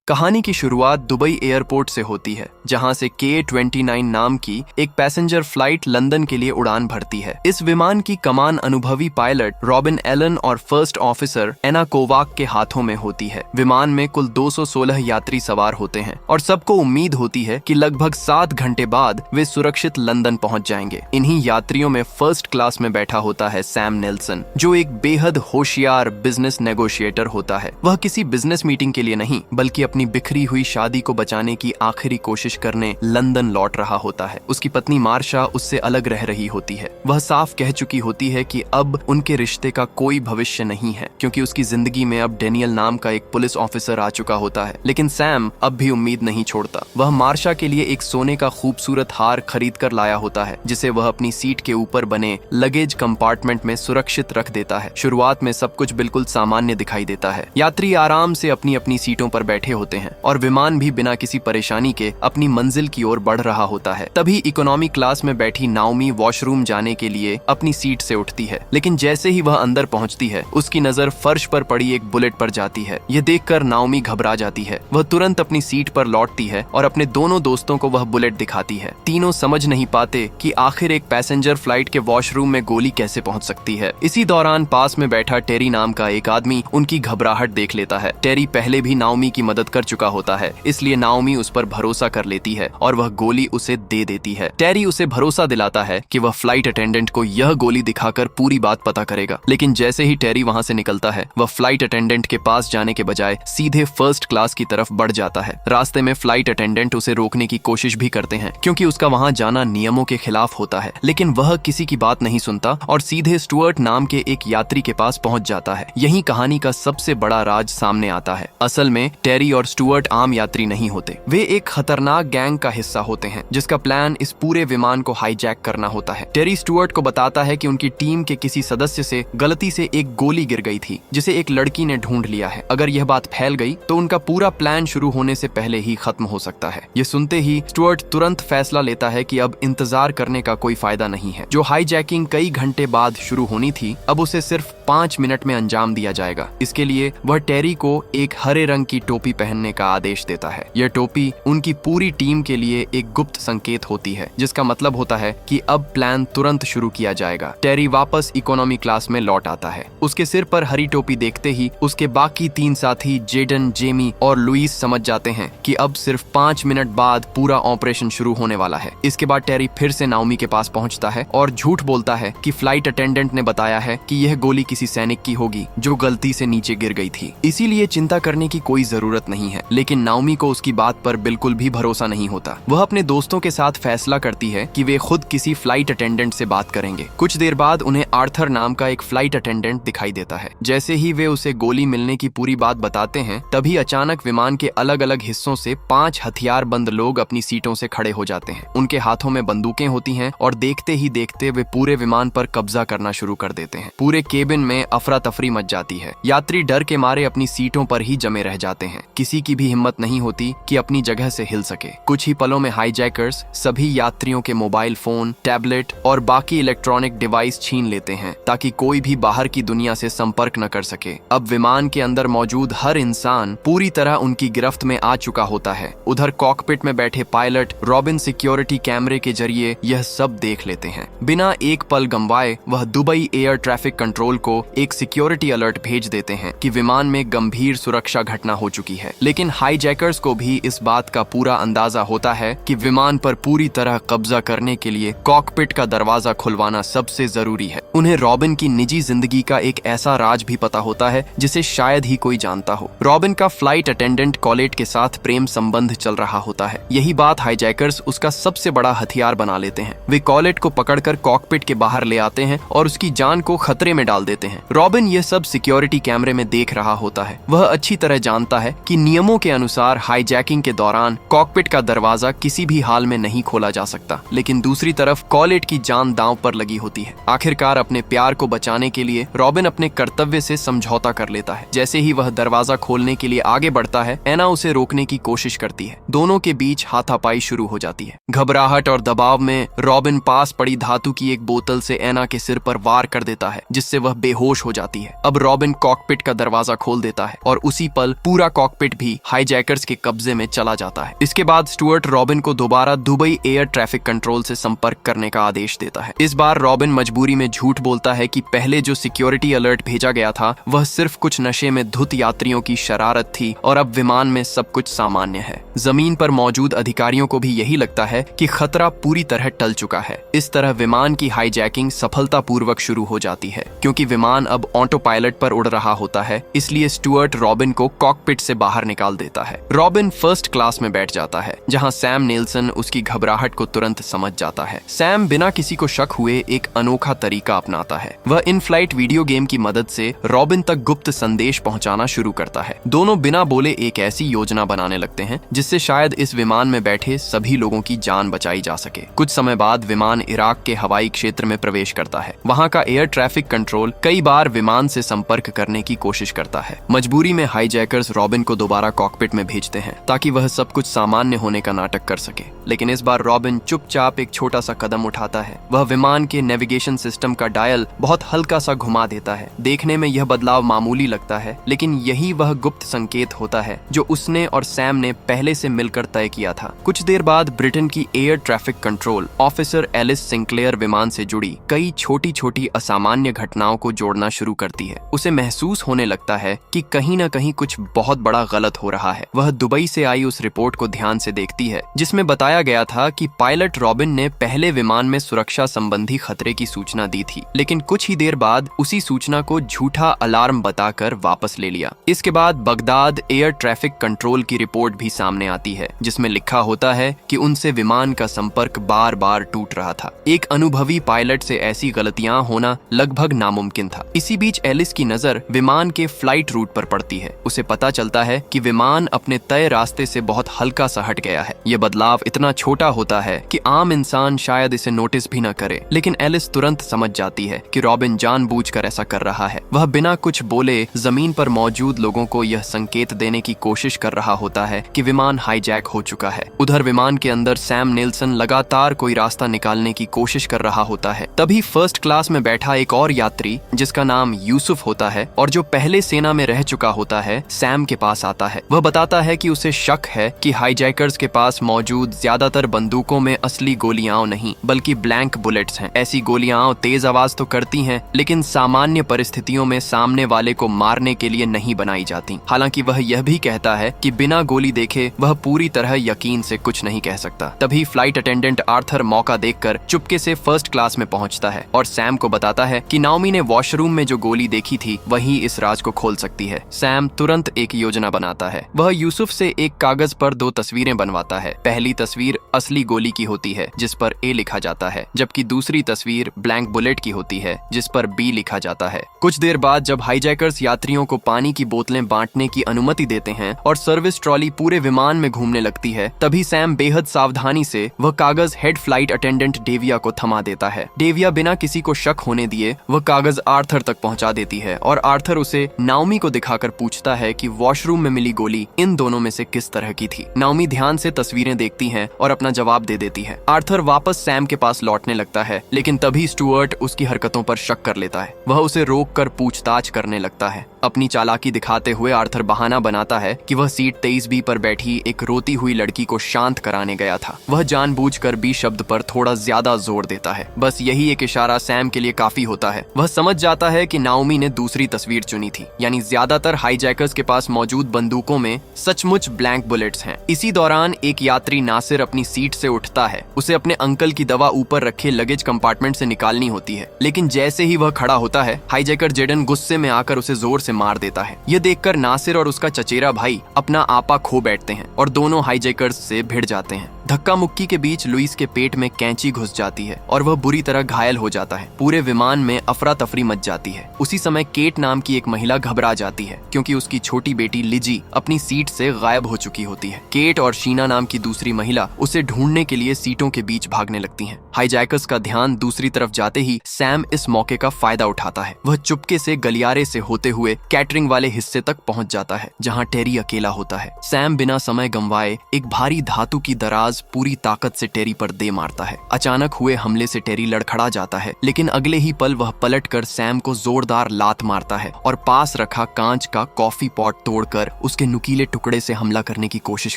कहानी की शुरुआत दुबई एयरपोर्ट से होती है, जहां से K-29 नाम की एक पैसेंजर फ्लाइट लंदन के लिए उड़ान भरती है। इस विमान की कमान अनुभवी पायलट रॉबिन एलन और फर्स्ट ऑफिसर एना कोवाक के हाथों में होती है। विमान में कुल 216 यात्री सवार होते हैं और सबको उम्मीद होती है कि लगभग 7 घंटे बाद वे सुरक्षित लंदन पहुंच जाएंगे। इन्हीं यात्रियों में फर्स्ट क्लास में बैठा होता है सैम नेल्सन, जो एक बेहद होशियार बिजनेस नेगोशिएटर होता है। वह किसी बिजनेस मीटिंग के लिए नहीं, बल्कि अपनी बिखरी हुई शादी को बचाने की आखिरी कोशिश करने लंदन लौट रहा होता है। उसकी पत्नी मार्शा उससे अलग रह रही होती है। वह साफ कह चुकी होती है कि अब उनके रिश्ते का कोई भविष्य नहीं है, क्योंकि उसकी जिंदगी में अब डेनियल नाम का एक पुलिस ऑफिसर आ चुका होता है। लेकिन सैम अब भी उम्मीद नहीं छोड़ता। वह मार्शा के लिए एक सोने का खूबसूरत हार खरीद कर लाया होता है, जिसे वह अपनी सीट के ऊपर बने लगेज कंपार्टमेंट में सुरक्षित रख देता है। शुरुआत में सब कुछ बिल्कुल सामान्य दिखाई देता है। यात्री आराम से अपनी अपनी सीटों पर बैठे होते हैं और विमान भी बिना किसी परेशानी के अपनी मंजिल की ओर बढ़ रहा होता है। तभी इकोनॉमी क्लास में बैठी नाओमी वॉशरूम जाने के लिए अपनी सीट से उठती है, लेकिन जैसे ही वह अंदर पहुंचती है, उसकी नजर फर्श पर पड़ी एक बुलेट पर जाती है। यह देखकर नाओमी घबरा जाती है। वह तुरंत अपनी सीट पर लौटती है और अपने दोनों दोस्तों को वह बुलेट दिखाती है। तीनों समझ नहीं पाते कि आखिर एक पैसेंजर फ्लाइट के वॉशरूम में गोली कैसे पहुंच सकती है। इसी दौरान पास में बैठा टेरी नाम का एक आदमी उनकी घबराहट देख लेता है। टेरी पहले भी नाओमी की मदद कर चुका होता है, इसलिए नाओमी उस पर भरोसा कर लेती है और वह गोली उसे दे देती है। टेरी उसे भरोसा दिलाता है कि वह फ्लाइट अटेंडेंट को यह गोली दिखाकर पूरी बात पता करेगा। लेकिन जैसे ही टेरी वहां से निकलता है, वह फ्लाइट अटेंडेंट के पास जाने के बजाय सीधे फर्स्ट क्लास की तरफ बढ़ जाता है। रास्ते में फ्लाइट अटेंडेंट उसे रोकने की कोशिश भी करते हैं, क्योंकि उसका वहां जाना नियमों के खिलाफ होता है। लेकिन वह किसी की बात नहीं सुनता और सीधे स्टुअर्ट नाम के एक यात्री के पास पहुंच जाता है। यही कहानी का सबसे बड़ा राज सामने आता है। असल में टेरी और स्टुअर्ट आम यात्री नहीं होते। वे एक खतरनाक गैंग का हिस्सा होते हैं, जिसका प्लान इस पूरे विमान को हाईजैक करना होता है। टेरी स्टुअर्ट को बताता है कि उनकी टीम के किसी सदस्य से गलती से एक गोली गिर गई थी, जिसे एक लड़की ने ढूंढ लिया है। अगर यह बात फैल गई तो उनका पूरा प्लान शुरू होने से पहले ही खत्म हो सकता है। ये सुनते ही स्टुअर्ट तुरंत फैसला लेता है कि अब इंतजार करने का कोई फायदा नहीं है। जो हाईजैकिंग कई घंटे बाद शुरू होनी थी, अब उसे सिर्फ 5 मिनट में अंजाम दिया जाएगा। इसके लिए वह टेरी को एक हरे रंग की टोपी पहनने का आदेश देता है। यह टोपी उनकी पूरी टीम के लिए एक गुप्त संकेत होती है, जिसका मतलब होता है कि अब प्लान तुरंत शुरू किया जाएगा। टेरी वापस इकोनॉमी क्लास में लौट आता है। उसके सिर पर हरी टोपी देखते ही उसके बाकी 3 साथी जेडन, जेमी और लुइस समझ जाते हैं कि अब सिर्फ 5 मिनट बाद पूरा ऑपरेशन शुरू होने वाला है। इसके बाद टेरी फिर से नाओमी के पास पहुंचता है और झूठ बोलता है कि फ्लाइट अटेंडेंट ने बताया है कि यह गोली किसी सैनिक की होगी जो गलती से नीचे गिर गई थी, इसीलिए चिंता करने की कोई जरूरत नहीं है। लेकिन नाओमी को उसकी बात पर बिल्कुल भी भरोसा नहीं होता। वह अपने दोस्तों के साथ फैसला करती है कि वे खुद किसी फ्लाइट अटेंडेंट से बात करेंगे। कुछ देर बाद उन्हें आर्थर नाम का एक फ्लाइट अटेंडेंट दिखाई देता है। जैसे ही वे उसे गोली मिलने की पूरी बात बताते हैं, तभी अचानक विमान के अलग अलग हिस्सों से 5 हथियारबंद लोग अपनी सीटों से खड़े हो जाते हैं। उनके हाथों में बंदूकें होती हैं और देखते ही देखते वे पूरे विमान पर कब्जा करना शुरू कर देते हैं। पूरे केबिन में अफरा तफरी मच जाती है। यात्री डर के मारे अपनी सीटों पर ही जमे रह जाते हैं। किसी की भी हिम्मत नहीं होती कि अपनी जगह से हिल सके। कुछ ही पलों में हाईजैकर्स सभी यात्रियों के मोबाइल फोन, टैबलेट और बाकी इलेक्ट्रॉनिक डिवाइस छीन लेते हैं, ताकि कोई भी बाहर की दुनिया से संपर्क न कर सके। अब विमान के अंदर मौजूद हर इंसान पूरी तरह उनकी गिरफ्त में आ चुका होता है। उधर कॉकपिट में बैठे पायलट रॉबिन सिक्योरिटी कैमरे के जरिए यह सब देख लेते हैं। बिना एक पल गंवाए वह दुबई एयर ट्रैफिक कंट्रोल को एक सिक्योरिटी अलर्ट भेज देते हैं कि विमान में गंभीर सुरक्षा घटना हो चुकी है। लेकिन हाईजैकर्स को भी इस बात का पूरा अंदाजा होता है कि विमान पर पूरी तरह कब्जा करने के लिए कॉकपिट का दरवाजा खुलवाना सबसे जरूरी है। उन्हें रॉबिन की निजी जिंदगी का एक ऐसा राज भी पता होता है जिसे शायद ही कोई जानता हो। रॉबिन का फ्लाइट अटेंडेंट कॉलेट के साथ प्रेम संबंध चल रहा होता है। यही बात हाईजैकर्स उसका सबसे बड़ा हथियार बना लेते हैं। वे कॉलेट को पकड़कर कॉकपिट के बाहर ले आते हैं और उसकी जान को खतरे में डाल देते हैं। रॉबिन यह सब सिक्योरिटी कैमरे में देख रहा होता है। वह अच्छी तरह जानता है कि नियमों के अनुसार हाईजैकिंग के दौरान कॉकपिट का दरवाजा किसी भी हाल में नहीं खोला जा सकता। लेकिन दूसरी तरफ कॉलेट की जान दांव पर लगी होती है। आखिरकार अपने प्यार को बचाने के लिए रॉबिन अपने कर्तव्य से समझौता कर लेता है। जैसे ही वह दरवाजा खोलने के लिए आगे बढ़ता है, एना उसे रोकने की कोशिश करती है। दोनों के बीच हाथापाई शुरू हो जाती है। घबराहट और दबाव में रॉबिन पास पड़ी धातु की एक बोतल से एना के सिर पर वार कर देता है, जिससे वह बेहोश हो जाती है। अब रॉबिन कॉकपिट का दरवाजा खोल देता है और उसी पल पूरा कॉकपिट भी हाईजैकर्स के कब्जे में चला जाता है। इसके बाद स्टुअर्ट रॉबिन को दोबारा दुबई एयर ट्रैफिक कंट्रोल से संपर्क करने का आदेश देता है। इस बार रॉबिन मजबूरी में झूठ बोलता है कि पहले जो सिक्योरिटी अलर्ट भेजा गया था वह सिर्फ कुछ नशे में धुत यात्रियों की शरारत थी और अब विमान में सब कुछ सामान्य है। जमीन पर मौजूद अधिकारियों को भी यही लगता है कि खतरा पूरी तरह टल चुका है। इस तरह विमान की हाईजैकिंग सफलतापूर्वक शुरू हो जाती है। क्योंकि विमान अब ऑटो पायलट पर उड़ रहा होता है, इसलिए स्टुअर्ट रॉबिन को कॉकपिट से बाहर निकाल देता है। रॉबिन फर्स्ट क्लास में बैठ जाता है, जहां सैम नेल्सन उसकी घबराहट को तुरंत समझ जाता है। सैम बिना किसी को शक हुए एक अनोखा तरीका अपनाता है। वह इन फ्लाइट वीडियो गेम की मदद से रॉबिन तक गुप्त संदेश पहुंचाना शुरू करता है। दोनों बिना बोले एक ऐसी योजना बनाने लगते हैं जिससे शायद इस विमान में बैठे सभी लोगों की जान बचाई जा सके। कुछ समय बाद विमान इराक के हवाई क्षेत्र में प्रवेश करता है। वहां का एयर ट्रैफिक कंट्रोल कई बार विमान से संपर्क करने की कोशिश करता है। मजबूरी में हाईजैकर्स रॉबिन को दोबारा कॉकपिट में भेजते हैं ताकि वह सब कुछ सामान्य होने का नाटक कर सके। लेकिन इस बार रॉबिन चुपचाप एक छोटा सा कदम उठाता है। वह विमान के नेविगेशन सिस्टम का डायल बहुत हल्का सा घुमा देता है। देखने में यह बदलाव मामूली लगता है, लेकिन यही वह गुप्त संकेत होता है जो उसने और सैम ने पहले से मिलकर तय किया था। कुछ देर बाद ब्रिटेन की air traffic control officer Alice Sinclair विमान से जुड़ी कई छोटी छोटी असामान्य घटनाओं को जोड़ना शुरू करती है। उसे महसूस होने लगता है कि कहीं न कहीं कुछ बहुत बड़ा गलत हो रहा है। वह दुबई से आई उस रिपोर्ट को ध्यान से देखती है जिसमें बताया गया था कि पायलट रॉबिन ने पहले विमान में सुरक्षा संबंधी खतरे की सूचना दी थी, लेकिन कुछ ही देर बाद उसी सूचना को झूठा अलार्म बताकर वापस ले लिया। इसके बाद बगदाद एयर ट्रैफिक कंट्रोल की रिपोर्ट भी सामने आती है जिसमें लिखा होता है कि उनसे विमान का संपर्क बार बार टूट रहा था। एक अनुभवी पायलट से ऐसी गलतियां होना लगभग नामुमकिन था। इसी बीच एलिस की नजर विमान के फ्लाइट रूट पर पड़ती है। उसे पता चलता है कि विमान अपने तय रास्ते से बहुत हल्का सा हट गया है। यह बदलाव इतना छोटा होता है कि आम इंसान शायद इसे नोटिस भी न करे, लेकिन एलिस तुरंत समझ जाती है कि रॉबिन जानबूझकर ऐसा कर रहा है। वह बिना कुछ बोले जमीन पर मौजूद लोगों को यह संकेत देने की कोशिश कर रहा होता है कि विमान हाईजैक हो चुका है। उधर विमान के अंदर सैम नेल्सन लगातार कोई रास्ता निकालने की कोशिश कर रहा होता है। तभी फर्स्ट क्लास में बैठा एक और यात्री जिसका नाम यूसुफ होता है और जो पहले सेना में रह चुका होता है, सैम के पास आता है। वह बताता है कि उसे शक है कि हाईजैकर्स के पास मौजूद ज्यादातर बंदूकों में असली गोलियां नहीं बल्कि ब्लैंक बुलेट्स हैं। ऐसी गोलियां तेज आवाज तो करती हैं, लेकिन सामान्य परिस्थितियों में सामने वाले को मारने के लिए नहीं बनाई जाती। हालांकि वह यह भी कहता है कि बिना गोली देखे वह पूरी तरह यकीन से कुछ नहीं कह सकता। तभी फ्लाइट अटेंडेंट आर्थर मौका देखकर चुपके से फर्स्ट क्लास में पहुंचता है और सैम को बताता है कि नाओमी ने वॉशरूम में जो गोली देखी थी वही इस राज को खोल सकती है। सैम तुरंत एक योजना बनाता है। वह यूसुफ से एक कागज पर 2 तस्वीरें बनवाता है। पहली तस्वीर असली गोली की होती है जिस पर ए लिखा जाता है, जबकि दूसरी तस्वीर ब्लैंक बुलेट की होती है जिस पर बी लिखा जाता है। कुछ देर बाद जब हाईजैकर्स यात्रियों को पानी की बोतलें बांटने की अनुमति देते हैं और सर्विस ट्रॉली पूरे विमान में घूमने लगती है, तभी सैम बेहद सावधानी से वह कागज हेड फ्लाइट अटेंडेंट डेविया को थमा देता है। डेविया बिना किसी को शक होने दिए वह कागज आर्थर तक पहुंचा देती है और आर्थर उसे नाओमी को दिखाकर पूछता है कि वॉशरूम में मिली गोली इन दोनों में से किस तरह की थी। नाओमी ध्यान से तस्वीरें देखती है और अपना जवाब दे देती है। आर्थर वापस सैम के पास लौटने लगता है, लेकिन तभी स्टुअर्ट उसकी हरकतों पर शक कर लेता है। वह उसे रोककर पूछताछ करने लगता है। अपनी चालाकी दिखाते हुए आर्थर बहाना बनाता है कि वह सीट 23B पर बैठी एक रोती हुई लड़की को शांत कराने गया था। वह जानबूझकर बी शब्द पर थोड़ा ज्यादा जोर देता है। बस यही एक इशारा सैम के लिए काफी होता है। वह समझ जाता है कि नाओमी ने दूसरी तस्वीर चुनी थी, यानी ज्यादातर हाईजैकर्स के पास मौजूद बंदूकों में सचमुच ब्लैंक बुलेट्स हैं। इसी दौरान एक यात्री नासिर अपनी सीट से उठता है। उसे अपने अंकल की दवा ऊपर रखे लगेज कंपार्टमेंट से निकालनी होती है, लेकिन जैसे ही वह खड़ा होता है, हाईजैकर जेडन गुस्से में आकर उसे जोर से मार देता है। यह देखकर नासिर और उसका चचेरा भाई अपना आपा खो बैठते हैं और दोनों हाईजैकर्स से भिड़ जाते हैं। धक्का मुक्की के बीच लुइस के पेट में कैंची घुस जाती है और वह बुरी तरह घायल हो जाता है। पूरे विमान में अफरा तफरी मच जाती है। उसी समय केट नाम की एक महिला घबरा जाती है क्योंकि उसकी छोटी बेटी लिजी अपनी सीट से गायब हो चुकी होती है। केट और शीना नाम की दूसरी महिला उसे ढूंढने के लिए सीटों के बीच भागने लगती हैं। हाईजैकर्स का ध्यान दूसरी तरफ जाते ही सैम इस मौके का फायदा उठाता है। वह चुपके से गलियारे से होते हुए कैटरिंग वाले हिस्से तक पहुंच जाता है जहां टेरी अकेला होता है। सैम बिना समय गंवाए एक भारी धातु की दराज आवाज पूरी ताकत से टेरी पर दे मारता है। अचानक हुए हमले से टेरी लड़खड़ा जाता है, लेकिन अगले ही पल वह पलटकर सैम को जोरदार लात मारता है और पास रखा कांच का कॉफी पॉट तोड़कर उसके नुकीले टुकड़े से हमला करने की कोशिश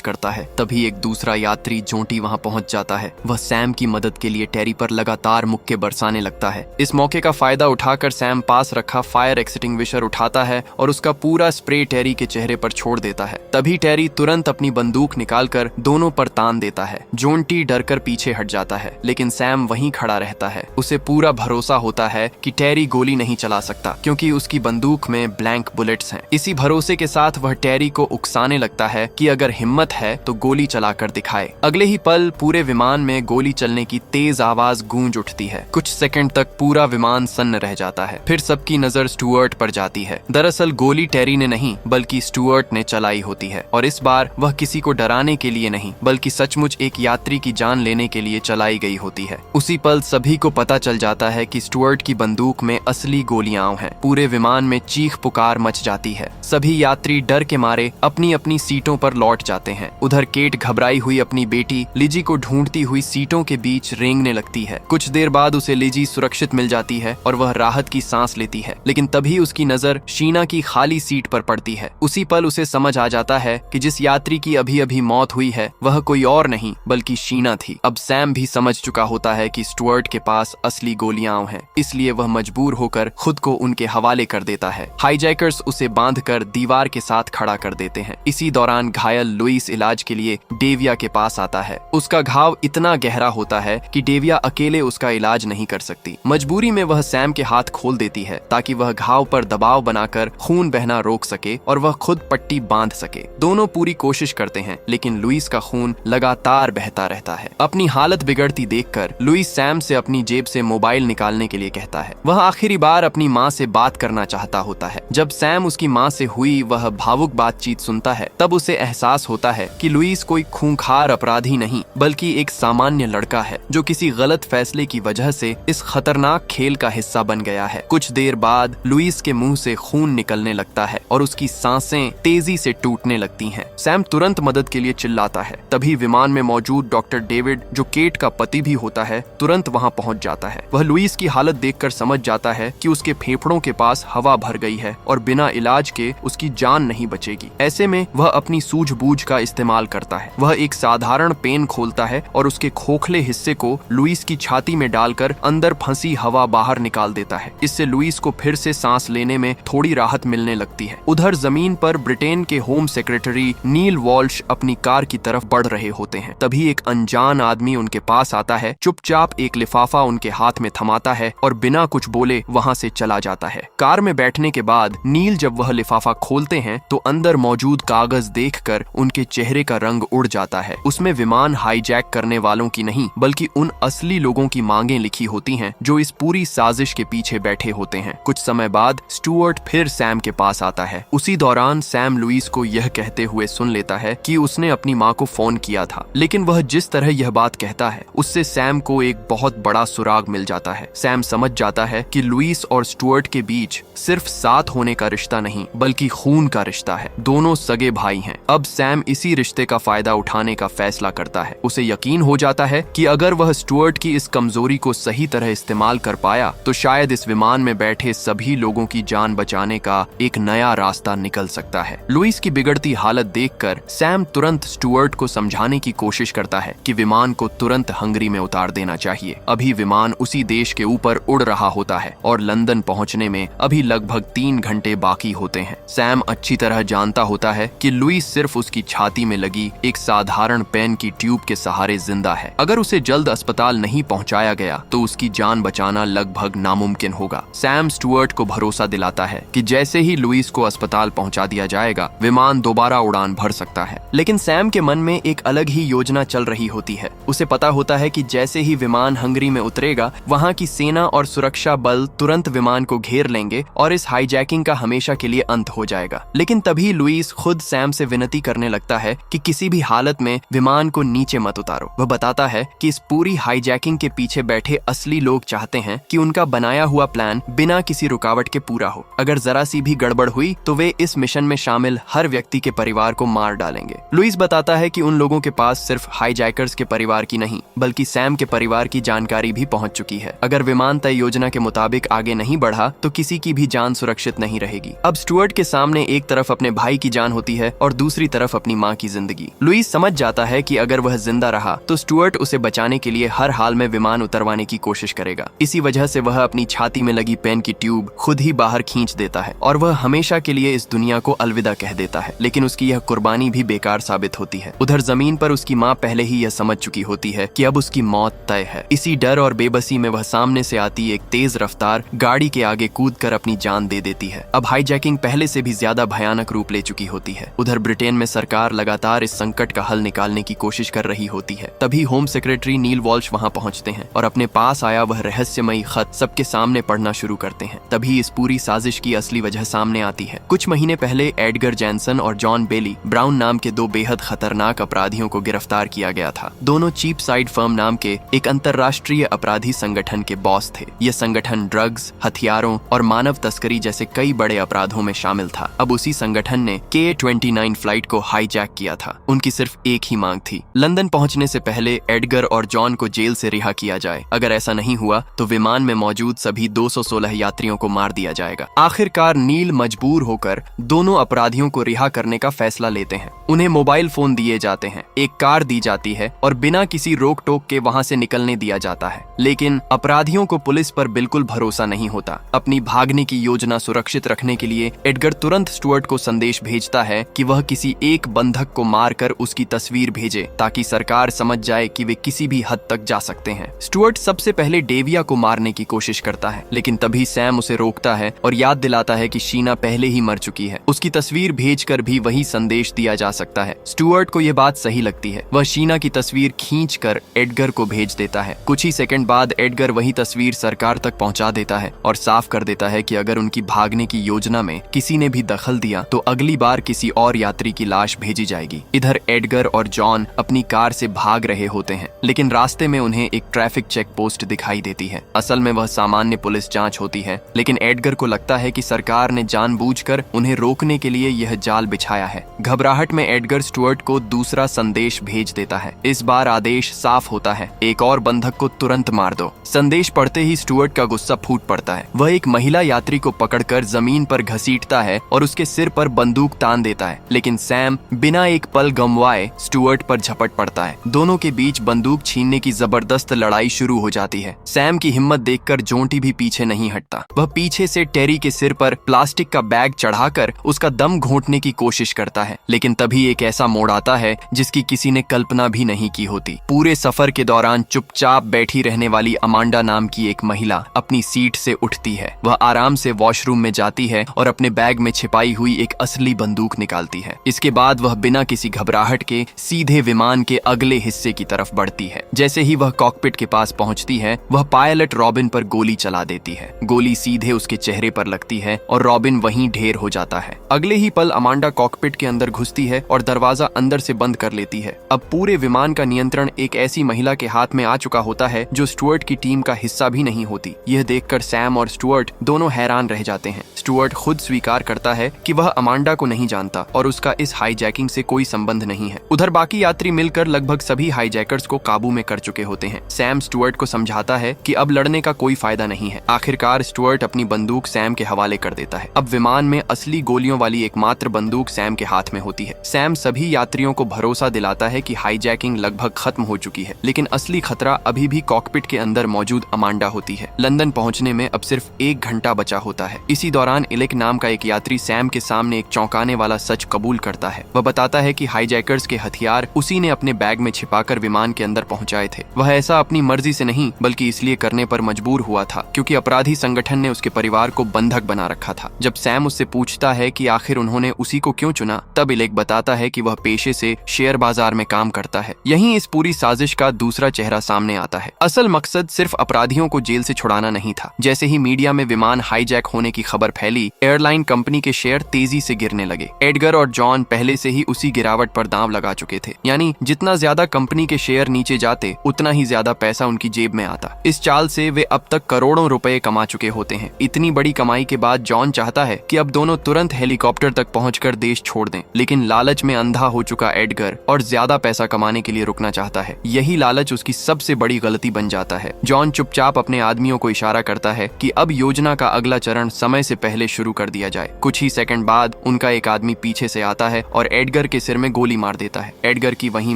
करता है। तभी एक दूसरा यात्री जोंटी वहां पहुंच जाता है। वह सैम की मदद के लिए टेरी पर लगातार मुक्के बरसाने लगता है। इस मौके का फायदा उठाकर सैम पास रखा फायर एक्सटिंग्विशर उठाता है और उसका पूरा स्प्रे टेरी के चेहरे पर छोड़ देता है। तभी टेरी तुरंत अपनी बंदूक निकालकर दोनों पर तान देता है। जोंटी डरकर पीछे हट जाता है, लेकिन सैम वहीं खड़ा रहता है। उसे पूरा भरोसा होता है कि टेरी गोली नहीं चला सकता, क्योंकि उसकी बंदूक में ब्लैंक बुलेट्स हैं। इसी भरोसे के साथ वह टेरी को उकसाने लगता है कि अगर हिम्मत है तो गोली चलाकर दिखाए। अगले ही पल पूरे विमान में गोली चलने की तेज आवाज गूंज उठती है। कुछ सेकंड तक पूरा विमान सन्न रह जाता है। फिर सबकी नजर स्टुअर्ट पर जाती है। दरअसल गोली टेरी ने नहीं बल्कि स्टुअर्ट ने चलाई होती है, और इस बार वह किसी को डराने के लिए नहीं बल्कि सचमुच एक यात्री की जान लेने के लिए चलाई गई होती है। उसी पल सभी को पता चल जाता है कि स्टुअर्ट की बंदूक में असली गोलियां हैं। पूरे विमान में चीख पुकार मच जाती है। सभी यात्री डर के मारे अपनी अपनी सीटों पर लौट जाते हैं। उधर केट घबराई हुई अपनी बेटी लिजी को ढूंढती हुई सीटों के बीच रेंगने लगती है। कुछ देर बाद उसे लिजी सुरक्षित मिल जाती है और वह राहत की सांस लेती है, लेकिन तभी उसकी नजर शीना की खाली सीट पर पड़ती है। उसी पल उसे समझ आ जाता है कि जिस यात्री की अभी अभी मौत हुई है वह कोई और नहीं बल्कि शीना थी। अब सैम भी समझ चुका होता है कि स्टुअर्ट के पास असली गोलियां हैं, इसलिए वह मजबूर होकर खुद को उनके हवाले कर देता है। हाईजैकर्स उसे बांधकर दीवार के साथ खड़ा कर देते हैं। इसी दौरान घायल लुइस इलाज के लिए डेविया के पास आता है। उसका घाव इतना गहरा होता है कि डेविया अकेले उसका इलाज नहीं कर सकती। मजबूरी में वह सैम के हाथ खोल देती है ताकि वह घाव पर दबाव बनाकर खून बहना रोक सके और वह खुद पट्टी बांध सके। दोनों पूरी कोशिश करते हैं, लेकिन लुइस का खून लगातार बहता रहता है। अपनी हालत बिगड़ती देखकर लुइस सैम से अपनी जेब से मोबाइल निकालने के लिए कहता है। वह आखिरी बार अपनी माँ से बात करना चाहता होता है। जब सैम उसकी माँ से हुई वह भावुक बातचीत सुनता है, तब उसे एहसास होता है कि लुइस कोई खूंखार अपराधी नहीं बल्कि एक सामान्य लड़का है जो किसी गलत फैसले की वजह से इस खतरनाक खेल का हिस्सा बन गया है। कुछ देर बाद लुइस के मुंह से खून निकलने लगता है और उसकी सांसें तेजी से टूटने लगती हैं। सैम तुरंत मदद के लिए चिल्लाता है। तभी विमान में मौजूद डॉक्टर डेविड, जो केट का पति भी होता है, तुरंत वहां पहुंच जाता है। वह लुइस की हालत देखकर समझ जाता है कि उसके फेफड़ों के पास हवा भर गई है और बिना इलाज के उसकी जान नहीं बचेगी। ऐसे में वह अपनी सूझबूझ का इस्तेमाल करता है। वह एक साधारण पेन खोलता है और उसके खोखले हिस्से को लुइस की छाती में डालकर अंदर फंसी हवा बाहर निकाल देता है। इससे लुइस को फिर से सांस लेने में थोड़ी राहत मिलने लगती है। उधर जमीन पर ब्रिटेन के होम सेक्रेटरी नील वॉल्श अपनी कार की तरफ बढ़ रहे होते हैं। तभी एक अनजान आदमी उनके पास आता है, चुपचाप एक लिफाफा उनके हाथ में थमाता है और बिना कुछ बोले वहां से चला जाता है। कार में बैठने के बाद नील जब वह लिफाफा खोलते हैं तो अंदर मौजूद कागज देखकर उनके चेहरे का रंग उड़ जाता है। उसमें विमान हाईजैक करने वालों की नहीं बल्कि उन असली लोगों की मांगें लिखी होती हैं जो इस पूरी साजिश के पीछे बैठे होते हैं। कुछ समय बाद स्टुअर्ट फिर सैम के पास आता है। उसी दौरान सैम लुइस को यह कहते हुए सुन लेता है कि उसने अपनी माँ को फोन किया था, लेकिन वह जिस तरह यह बात कहता है उससे सैम को एक बहुत बड़ा सुराग मिल जाता है। सैम समझ जाता है कि लुइस और स्टुअर्ट के बीच सिर्फ साथ होने का रिश्ता नहीं बल्कि खून का रिश्ता है। दोनों सगे भाई हैं। अब सैम इसी रिश्ते का फायदा उठाने का फैसला करता है। उसे यकीन हो जाता है कि अगर वह स्टुअर्ट की इस कमजोरी को सही तरह इस्तेमाल कर पाया तो शायद इस विमान में बैठे सभी लोगों की जान बचाने का एक नया रास्ता निकल सकता है। लुइस की बिगड़ती हालत देखकर सैम तुरंत स्टुअर्ट को समझाने की कोशिश करता है कि विमान को तुरंत हंगरी में उतार देना चाहिए। अभी विमान उसी देश के ऊपर उड़ रहा होता है और लंदन पहुंचने में अभी लगभग 3 घंटे बाकी होते हैं। सैम अच्छी तरह जानता होता है कि लुइस सिर्फ उसकी छाती में लगी एक साधारण पेन की ट्यूब के सहारे जिंदा है। अगर उसे जल्द अस्पताल नहीं पहुंचाया गया तो उसकी जान बचाना लगभग नामुमकिन होगा। सैम स्टुअर्ट को भरोसा दिलाता है कि जैसे ही लुइस को अस्पताल पहुंचा दिया जाएगा विमान दोबारा उड़ान भर सकता है। लेकिन सैम के मन में एक अलग ही योजना चल रही होती है। उसे पता होता है कि जैसे ही विमान हंगरी में उतरेगा वहां की सेना और सुरक्षा बल तुरंत विमान को घेर लेंगे और इस हाईजैकिंग का हमेशा के लिए अंत हो जाएगा। लेकिन तभी लुइस खुद सैम से विनती करने लगता है कि किसी भी हालत में विमान को नीचे मत उतारो। वह बताता है कि इस पूरी हाईजैकिंग के पीछे बैठे असली लोग चाहते हैं कि उनका बनाया हुआ प्लान बिना किसी रुकावट के पूरा हो। अगर जरा सी भी गड़बड़ हुई तो वे इस मिशन में शामिल हर व्यक्ति के परिवार को मार डालेंगे। लुइस बताता है कि उन लोगों के पास सिर्फ हाईजैकर्स के परिवार की नहीं बल्कि सैम के परिवार की जानकारी भी पहुंच चुकी है। अगर विमान तय योजना के मुताबिक आगे नहीं बढ़ा तो किसी की भी जान सुरक्षित नहीं रहेगी। अब स्टुअर्ट के सामने एक तरफ अपने भाई की जान होती है और दूसरी तरफ अपनी माँ की जिंदगी। लुइस समझ जाता है कि अगर वह जिंदा रहा तो स्टुअर्ट उसे बचाने के लिए हर हाल में विमान उतरवाने की कोशिश करेगा। इसी वजह से वह अपनी छाती में लगी पेन की ट्यूब खुद ही बाहर खींच देता है और वह हमेशा के लिए इस दुनिया को अलविदा कह देता है। लेकिन उसकी यह कुर्बानी भी बेकार साबित होती है। उधर जमीन पर उसकी माँ पहले ही यह समझ चुकी होती है कि अब उसकी मौत तय है। इसी डर और बेबसी में वह सामने से आती एक तेज रफ्तार गाड़ी के आगे कूदकर अपनी जान दे देती है। अब हाईजैकिंग पहले से भी ज्यादा भयानक रूप ले चुकी होती है। उधर ब्रिटेन में सरकार लगातार इस संकट का हल निकालने की कोशिश कर रही होती है। तभी होम सेक्रेटरी नील वॉल्श वहां पहुंचते हैं और अपने पास आया वह रहस्यमयी खत सबके सामने पढ़ना शुरू करते हैं। तभी इस पूरी साजिश की असली वजह सामने आती है। कुछ महीने पहले एडगर जैनसन और जॉन बेली ब्राउन नाम के दो बेहद खतरनाक अपराधियों को गिरफ्तार किया गया था। दोनों चीप साइड फर्म नाम के एक अंतर्राष्ट्रीय अपराधी संगठन के बॉस थे। यह संगठन ड्रग्स, हथियारों और मानव तस्करी जैसे कई बड़े अपराधों में शामिल था। अब उसी संगठन ने K-29 फ्लाइट को हाईजैक किया था। उनकी सिर्फ एक ही मांग थी, लंदन पहुंचने से पहले एडगर और जॉन को जेल से रिहा किया जाए। अगर ऐसा नहीं हुआ तो विमान में मौजूद सभी 216 यात्रियों को मार दिया जाएगा। आखिरकार नील मजबूर होकर दोनों अपराधियों को रिहा करने का फैसला लेते हैं। उन्हें मोबाइल फोन दिए जाते हैं, एक कार दी जाती है और बिना किसी रोक टोक के वहां से निकलने दिया जाता है। लेकिन अपराधियों को पुलिस पर बिल्कुल भरोसा नहीं होता। अपनी भागने की योजना सुरक्षित रखने के लिए एडगर तुरंत स्टुअर्ट को संदेश भेजता है कि वह किसी एक बंधक को मारकर उसकी तस्वीर भेजे ताकि सरकार समझ जाए कि वे किसी भी हद तक जा सकते हैं। स्टुअर्ट सबसे पहले डेविया को मारने की कोशिश करता है, लेकिन तभी सैम उसे रोकता है और याद दिलाता है कि शीना पहले ही मर चुकी है। उसकी तस्वीर भेजकर भी वही संदेश दिया जा सकता है। स्टुअर्ट को यह बात सही लगती है। वह शीना की तस्वीर खींचकर एडगर को भेज देता है। कुछ ही सेकंड बाद एडगर वही तस्वीर सरकार तक पहुंचा देता है और साफ कर देता है कि अगर उनकी भागने की योजना में किसी ने भी दखल दिया तो अगली बार किसी और यात्री की लाश भेजी जाएगी। इधर एडगर और जॉन अपनी कार से भाग रहे होते हैं, लेकिन रास्ते में उन्हें एक ट्रैफिक चेक पोस्ट दिखाई देती है। असल में वह सामान्य पुलिस जांच होती है, लेकिन एडगर को लगता है कि सरकार ने जानबूझकर उन्हें रोकने के लिए यह जाल बिछाया है। घबराहट में एडगर स्टुअर्ट को दूसरा संदेश भेज देता है। इस बार आदेश साफ होता है, एक और बंधक को तुरंत मार दो। संदेश पढ़ते ही स्टुअर्ट का गुस्सा फूट पड़ता है। वह एक महिला यात्री को पकड़कर जमीन पर घसीटता है और उसके सिर पर बंदूक तान देता है, लेकिन सैम बिना एक पल गंवाए स्टुअर्ट पर झपट पड़ता है। दोनों के बीच बंदूक छीनने की जबरदस्त लड़ाई शुरू हो जाती है। सैम की हिम्मत देखकर जोंटी भी पीछे नहीं हटता। वह पीछे से टेरी के सिर पर प्लास्टिक का बैग चढ़ाकर उसका दम घोंटने की कोशिश करता है, लेकिन तभी एक ऐसा मोड़ आता है जिसकी किसी ने कल्पना भी नहीं की होती। पूरे सफर के दौरान चुपचाप बैठी रहने वाली अमांडा नाम की एक महिला अपनी सीट से उठती है। वह आराम से वॉशरूम में जाती है और अपने बैग में छिपाई हुई एक असली बंदूक निकालती है। इसके बाद वह बिना किसी घबराहट के सीधे विमान के अगले हिस्से की तरफ बढ़ती है। जैसे ही वह कॉकपिट के पास पहुंचती है, वह पायलट रॉबिन पर गोली चला देती है। गोली सीधे उसके चेहरे पर लगती है और रॉबिन वहीं ढेर हो जाता है। अगले ही पल अमांडा कॉकपिट के अंदर घुसती है और दरवाजा अंदर से बंद कर लेती है। अब पूरे विमान का नियंत्रण एक ऐसी महिला के हाथ में आ चुका होता है जो स्टुअर्ट की टीम का हिस्सा भी नहीं होती। यह देखकर सैम और स्टुअर्ट दोनों हैरान रह जाते हैं। स्टुअर्ट खुद स्वीकार करता है कि वह अमांडा को नहीं जानता और उसका इस हाईजैकिंग से कोई संबंध नहीं है। उधर बाकी यात्री मिलकर लगभग सभी हाईजैकर्स को काबू में कर चुके होते हैं। सैम स्टुअर्ट को समझाता है कि अब लड़ने का कोई फायदा नहीं है। आखिरकार स्टुअर्ट अपनी बंदूक सैम के हवाले कर देता है। अब विमान में असली गोलियों वाली एकमात्र बंदूक सैम के हाथ में होती है। सैम सभी यात्रियों को भरोसा दिलाता है कि हाईजैकिंग लगभग खत्म हो चुकी है, लेकिन असली खतरा अभी भी कॉकपिट के अंदर मौजूद अमांडा होती है। लंदन पहुंचने में अब सिर्फ 1 घंटा बचा होता है। इसी दौरान इलेक नाम का एक यात्री सैम के सामने एक चौंकाने वाला सच कबूल करता है। वह बताता है कि हाईजैकर्स के हथियार उसी ने अपने बैग में छिपाकर विमान के अंदर पहुंचाए थे। वह ऐसा अपनी मर्जी से नहीं बल्कि इसलिए करने पर मजबूर हुआ था क्योंकि अपराधी संगठन ने उसके परिवार को बंधक बना रखा था। जब सैम उससे पूछता है कि आखिर उन्होंने उसी को क्यों चुना, तब इलेक बताता है कि वह पेशे से शेयर बाजार में काम करता है। यहीं इस पूरी साजिश का दूसरा चेहरा सामने आता है। असल मकसद सिर्फ अपराधियों को जेल से छुड़ाना नहीं था। जैसे ही मीडिया में विमान हाईजैक होने की खबर फैली, एयरलाइन कंपनी के शेयर तेजी से गिरने लगे। एडगर और जॉन पहले से ही उसी गिरावट पर दांव लगा चुके थे, यानी जितना ज्यादा कंपनी के शेयर नीचे जाते उतना ही ज्यादा पैसा उनकी जेब में आता। इस चाल से वे अब तक करोड़ों रुपए कमा चुके होते हैं। इतनी बड़ी कमाई के बाद जॉन चाहता है कि अब दोनों तुरंत हेलीकॉप्टर तक पहुंचकर देश छोड़ दें, लेकिन लालच में अंधा हो चुका एडगर और ज्यादा पैसा कमाने के लिए रुकना चाहता है। यही लालच उसकी सबसे बड़ी गलती बन जाता है। जॉन चुपचाप अपने आदमियों को इशारा करता है कि अब योजना का अगला चरण समय से पहले शुरू कर दिया जाए। कुछ ही सेकंड बाद उनका एक आदमी पीछे से आता है और एडगर के सिर में गोली मार देता है। एडगर की वहीं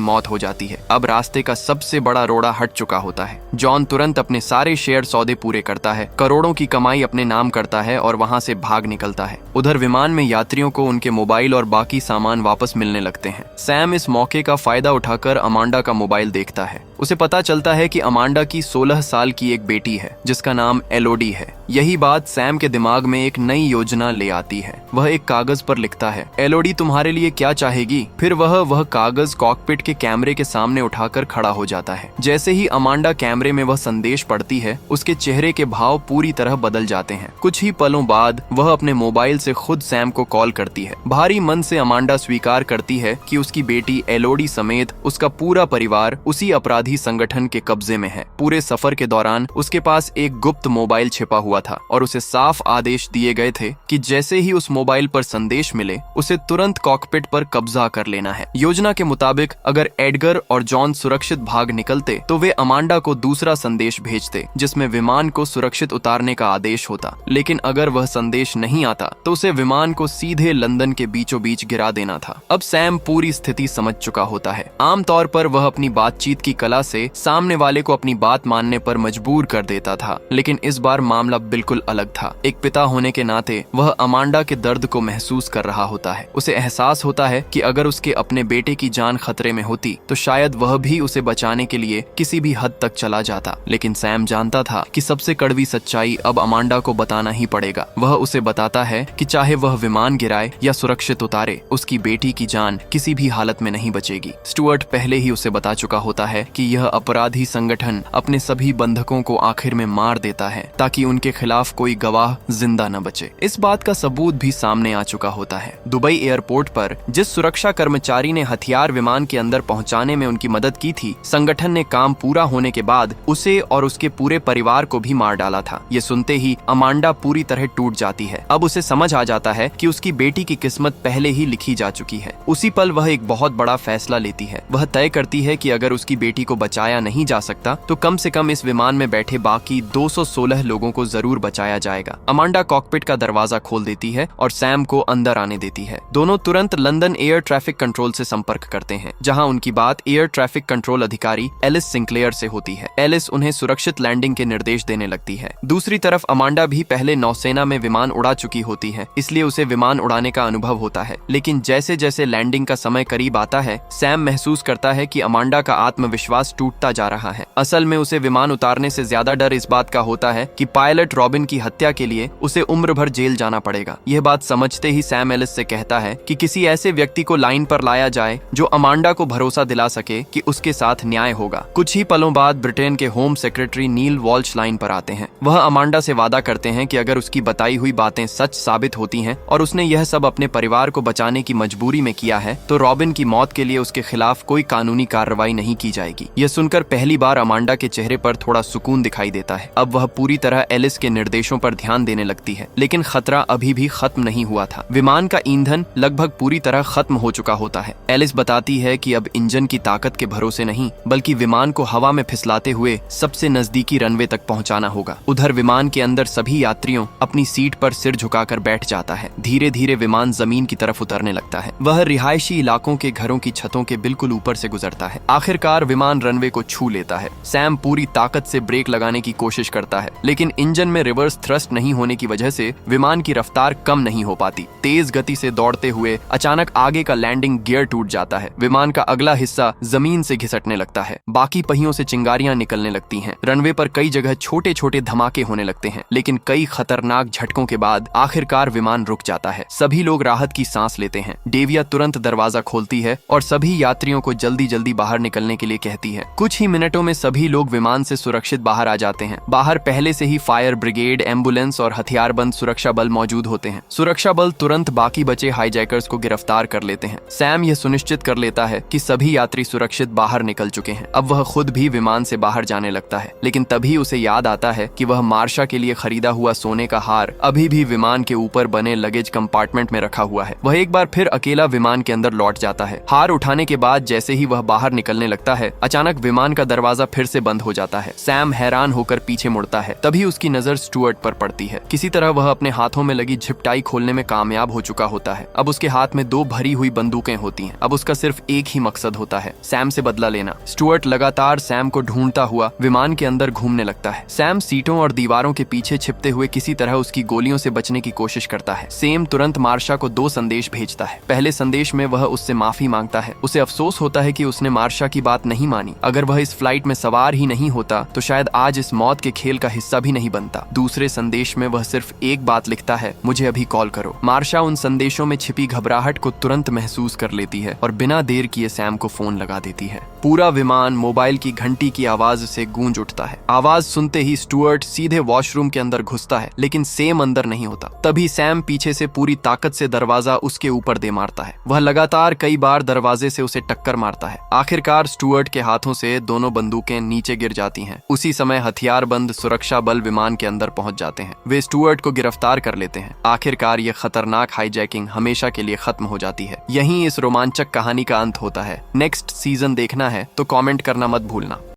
मौत हो जाती है। अब रास्ते का सबसे बड़ा रोड़ा हट चुका होता है। जॉन तुरंत अपने सारे शेयर सौदे पूरे करता है, करोड़ों की कमाई अपने नाम करता है और वहां से भाग निकलता है। उधर विमान में यात्रियों को उनके मोबाइल और बाकी सामान वापस मिलने लगते हैं। सैम इस मौके का फायदा उठाकर अमांडा का मोबाइल देखता है। उसे पता चलता है कि अमांडा की 16 साल की एक बेटी है जिसका नाम एलोडी है। यही बात सैम के दिमाग में एक नई योजना ले आती है। वह एक कागज पर लिखता है, एलोडी तुम्हारे लिए क्या चाहेगी। फिर वह कागज कॉकपिट के कैमरे के सामने उठाकर खड़ा हो जाता है। जैसे ही अमांडा कैमरे में वह संदेश पढ़ती है, उसके चेहरे के भाव पूरी तरह बदल जाते हैं। कुछ ही पलों बाद वह अपने मोबाइल से खुद सैम को कॉल करती है। भारी मन से अमांडा स्वीकार करती है कि उसकी बेटी एलोडी समेत उसका पूरा परिवार उसी अपराधी संगठन के कब्जे में है। पूरे सफर के दौरान उसके पास एक गुप्त मोबाइल छिपा हुआ था और उसे साफ आदेश दिए गए थे कि जैसे ही उस मोबाइल पर संदेश मिले उसे तुरंत कॉकपिट पर कब्जा कर लेना है। योजना के मुताबिक अगर एडगर और जॉन सुरक्षित भाग निकलते तो वे अमांडा को दूसरा संदेश भेजते जिसमें विमान को सुरक्षित उतारने का आदेश होता। लेकिन अगर वह संदेश नहीं आता तो उसे विमान को सीधे लंदन के बीचों बीच गिरा देना था। अब सैम पूरी स्थिति समझ चुका होता है। आमतौर पर वह अपनी बातचीत की कला से सामने वाले को अपनी बात मानने पर मजबूर कर देता था, लेकिन इस बार मामला बिल्कुल अलग था। एक पिता होने के नाते वह अमांडा के दर्द को महसूस कर रहा होता है। उसे एहसास होता है कि अगर उसके अपने बेटे की जान खतरे में होती तो शायद वह भी उसे बचाने के लिए किसी भी हद तक चला जाता। लेकिन सैम जानता था कि सबसे कड़वी सच्चाई अब अमांडा को बताना ही पड़ेगा। वह उसे बताता है कि चाहे वह विमान गिराए या सुरक्षित उतारे, उसकी बेटी की जान किसी भी हालत में नहीं बचेगी। स्टुअर्ट पहले ही उसे बता चुका होता है कि यह अपराधी संगठन अपने सभी बंधकों को आखिर में मार देता है ताकि उनके खिलाफ कोई गवाह जिंदा न बचे। इस बात का सबूत भी सामने आ चुका होता है। दुबई एयरपोर्ट पर जिस सुरक्षा कर्मचारी ने हथियार विमान के अंदर पहुंचाने में उनकी मदद की थी, संगठन ने काम पूरा होने के बाद उसे और उसके पूरे परिवार को भी मार डाला था। ये सुनते ही अमांडा पूरी तरह टूट जाती है। अब उसे समझ आ जाता है कि उसकी बेटी की किस्मत पहले ही लिखी जा चुकी है। उसी पल वह एक बहुत बड़ा फैसला लेती है। वह तय करती है कि अगर उसकी बेटी को बचाया नहीं जा सकता तो कम से कम इस विमान में बैठे बाकी 216 लोगों को जरूर बचाया जाएगा। अमांडा कॉकपिट का दरवाजा खोल देती है और सैम को अंदर आने देती है। दोनों तुरंत लंदन एयर ट्रैफिक कंट्रोल से संपर्क करते हैं, जहां उनकी बात एयर ट्रैफिक कंट्रोल अधिकारी एलिस सिंक्लेयर से होती है। एलिस उन्हें सुरक्षित लैंडिंग के निर्देश देने लगती है। दूसरी तरफ अमांडा भी पहले नौसेना में विमान उड़ा चुकी होती है, इसलिए उसे विमान उड़ाने का अनुभव होता है। लेकिन जैसे जैसे लैंडिंग का समय करीब आता है, सैम महसूस करता है कि अमांडा का आत्मविश्वास टूटता जा रहा है। असल में उसे विमान उतारने से ज्यादा डर इस बात का होता है कि पायलट रॉबिन की हत्या के लिए उसे उम्र भर जेल जाना पड़ेगा। यह बात समझते ही सैम एलिस से कहता है कि किसी ऐसे व्यक्ति को लाइन पर लाया जाए जो अमांडा को भरोसा दिला सके कि उसके साथ न्याय होगा। कुछ ही पलों बाद ब्रिटेन के होम सेक्रेटरी नील वॉल्श लाइन पर आते हैं। वह अमांडा से वादा करते हैं कि अगर उसकी बताई हुई बातें सच साबित होती हैं और उसने यह सब अपने परिवार को बचाने की मजबूरी में किया है, तो रॉबिन की मौत के लिए उसके खिलाफ कोई कानूनी कार्रवाई नहीं की जाएगी। यह सुनकर पहली बार अमांडा के चेहरे पर थोड़ा सुकून दिखाई देता है। अब वह पूरी तरह एलिस के निर्देशों पर ध्यान देने लगती है। लेकिन खतरा अभी भी खत्म नहीं हुआ था। विमान का ईंधन लगभग पूरी तरह खत्म हो चुका होता है। एलिस बताती है कि अब इंजन की ताकत के भरोसे नहीं बल्कि विमान को हवा में फिसलाते हुए सबसे नजदीकी रनवे तक पहुंचाना होगा। उधर विमान के अंदर सभी यात्रियों अपनी सीट पर सिर झुकाकर बैठ जाता है। धीरे धीरे विमान जमीन की तरफ उतरने लगता है। वह रिहायशी इलाकों के घरों की छतों के बिल्कुल ऊपर से गुजरता है। आखिरकार विमान रनवे को छू लेता है। सैम पूरी ताकत से ब्रेक लगाने की कोशिश करता है, लेकिन इंजन में रिवर्स थ्रस्ट नहीं होने की वजह से विमान की रफ्तार कम नहीं हो पाती। तेज गति से दौड़ते हुए अचानक आगे का लैंडिंग गियर टूट जाता है। विमान का अगला हिस्सा जमीन से घिसटने लगता है। बाकी पहियों से चिंगारियां निकलने लगती हैं। रनवे पर कई जगह छोटे छोटे धमाके होने लगते हैं, लेकिन कई खतरनाक झटकों के बाद आखिरकार विमान रुक जाता है। सभी लोग राहत की सांस लेते हैं। डेविया तुरंत दरवाजा खोलती है और सभी यात्रियों को जल्दी जल्दी बाहर निकलने के लिए कहती है। कुछ ही मिनटों में सभी लोग विमान से सुरक्षित बाहर आ जाते हैं। बाहर पहले से ही फायर ब्रिगेड, एम्बुलेंस और हथियारबंद सुरक्षा बल मौजूद होते हैं। सुरक्षा बल तुरंत बाकी बचे हाईजैकर्स को गिरफ्तार कर लेते हैं। सैम यह सुनिश्चित कर लेता है कि सभी यात्री सुरक्षित बाहर निकल चुके हैं। अब वह खुद भी विमान से बाहर जाने लगता है, लेकिन तभी उसे याद आता है कि वह मार्शा के लिए खरीदा हुआ सोने का हार अभी भी विमान के ऊपर बने लगेज कंपार्टमेंट में रखा हुआ है। वह एक बार फिर अकेला विमान के अंदर लौट जाता है। हार उठाने के बाद जैसे ही वह बाहर निकलने लगता है, अचानक विमान का दरवाजा फिर से बंद हो जाता है। सैम हैरान होकर पीछे मुड़ता है। तभी उसकी नजर स्टुअर्ट पर पड़ती है। किसी तरह वह अपने हाथों में लगी झिपटाई खोलने में कामयाब हो चुका होता है। अब उसके हाथ में 2 भरी हुई बंदूकें होती हैं। अब उसका सिर्फ एक ही मकसद होता है, सैम से बदला लेना। स्टुअर्ट लगातार सैम को ढूंढता हुआ विमान के अंदर घूमने लगता है। सैम सीटों और दीवारों के पीछे छिपते हुए किसी तरह उसकी गोलियों से बचने की कोशिश करता है। सैम तुरंत मार्शा को 2 संदेश भेजता है। पहले संदेश में वह उससे माफी मांगता है। उसे अफसोस होता है कि उसने मार्शा की बात नहीं मानी। अगर वह इस फ्लाइट में सवार ही नहीं होता तो शायद आज इस मौत के खेल का हिस्सा भी नहीं बनता। दूसरे संदेश में वह सिर्फ एक बात लिखता है, मुझे अभी कॉल करो। मार्शा उन संदेशों में छिपी घबराहट को तुरंत महसूस कर लेती है और बिना देर किए सैम को फोन लगा देती है। पूरा विमान मोबाइल की घंटी की आवाज से गूंज उठता है। आवाज सुनते ही स्टुअर्ट सीधे वॉशरूम के अंदर घुसता है, लेकिन सैम अंदर नहीं होता। तभी सैम पीछे से पूरी ताकत से दरवाजा उसके ऊपर दे मारता है। वह लगातार कई बार दरवाजे से उसे टक्कर मारता है। आखिरकार स्टुअर्ट के हाथों से दोनों बंदूकें नीचे गिर जाती हैं। उसी समय हथियारबंद सुरक्षा बल विमान के अंदर पहुंच जाते हैं। वे स्टुअर्ट को गिरफ्तार कर लेते हैं। आखिरकार ये खतरनाक हाईजैकिंग हमेशा के लिए खत्म हो जाती है। यहीं इस रोमांचक कहानी का अंत होता है। नेक्स्ट सीजन देखना है तो कमेंट करना मत भूलना।